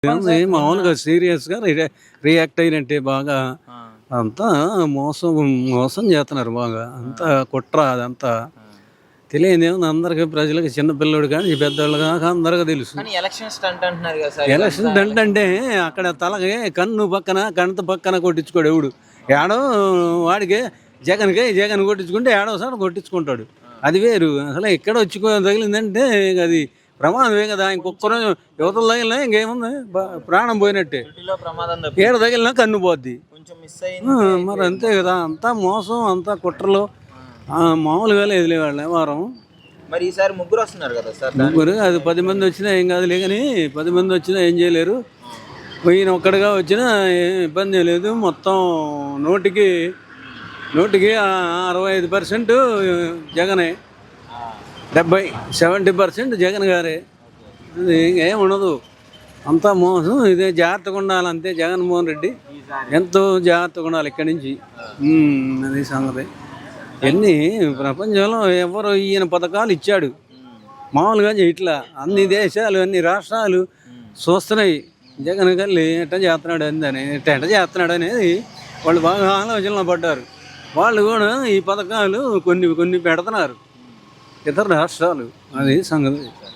చెప్పండి ఏముంది సార్ మొన్న మామూలుగా సీరియస్‌గా రియాక్ట్ అయినట్టే బాగా. ఆ! అంతా మోసం మోసం చేత్తన్నారు బాగా. ఆ! అంతా కుట్ర అదంతా. ఆ! తెలియనిదేముంది అందరికి ప్రజలకి చిన్న పిల్లోడు కానించి పెద్దోళ్ళు దాకా అందరికి తెలుసు. కానీ ఎలక్షన్ స్టంట్ అంటున్నారు కదా సార్ ఎలక్షన్ ఇదంతా స్టంట్ ఎలక్షన్ అంటే ఆ! అక్కడ తలకి కన్ను పక్కన, కంటి పక్కన కొట్టించుకోడు ఎవడు. అవును. ఏడో వాడికి జగన్ కొట్టించుకుంటే ఏడో చోట కొట్టించుకుంటాడు. ఆ! అది వేరు. అసలు ఎక్కడ వచ్చి తగిలిందంటే ఇక అది ప్రమాదమే కదా! ఇంకొక్కరు కొంచెం యువతల తగిలినా ఇంకేముంది ప్రాణం పోయినట్టే. త్రుటిలో ప్రమాదం ఈడ తప్పింది. తగిలినా కన్ను పోద్ది. కొంచెం మిస్ ఆ! అయింటే మరి అయిపోయేది అంతే మొత్తం. కదా! అంతా మోసం, అంతా కుట్రలు. ఆ! మామూలుగా లేదులే వాళ్ళ వ్యవహారం. మరి ఈసారి ముగ్గురు వస్తున్నారు కదా సార్ దాని ముగ్గురు గురించి అది మీ 10 మంది అభిప్రాయం? వచ్చినా ఏం కాదులే గాని, 10 ఆ! మంది వచ్చినా ఏం చేయలేరు. ఆ! ఈయన ఒక్కడిగా వచ్చినా ఏం ఇబ్బంది లేదు. మొత్తం నూటికి హ్మ్. నూటికి 65% జగనే. ఆ! 70% జగన్ గారే. ఓకే. ఇది ఏం ఉండదు. అంతా మోసం. ఇదే జాగ్రత్తగా ఉండాలి అంతే. జగన్మోహన్ రెడ్డి ఈసారి. ఎంతో జాగ్రత్తగా ఉండాలి ఇక్కడి నుంచి. ఆ! అది సంగతి. థాంక్ ఇవన్నీ ఆ! ప్రపంచంలో ఎవరు ఈయన పథకాలు ఇచ్చాడు. హ్మ్. మామూలుగా చేయట్లా. ఆ! అన్ని దేశాలు, అన్ని రాష్ట్రాలు హ్మ్. చూస్తున్నాయి. హ్మ్. జగన్ గల్లి ఎట్ట చేస్తున్నాడు అందని, ఎట్ట చేస్తున్నాడు అనేది వాళ్ళు బాగా ఆలోచనలో పడ్డారు. వాళ్ళు కూడా ఈ పథకాలు కొన్ని కొన్ని పెడుతున్నారు హ్మ్. ఇతర రాష్ట్రాలు. అది సంగతి.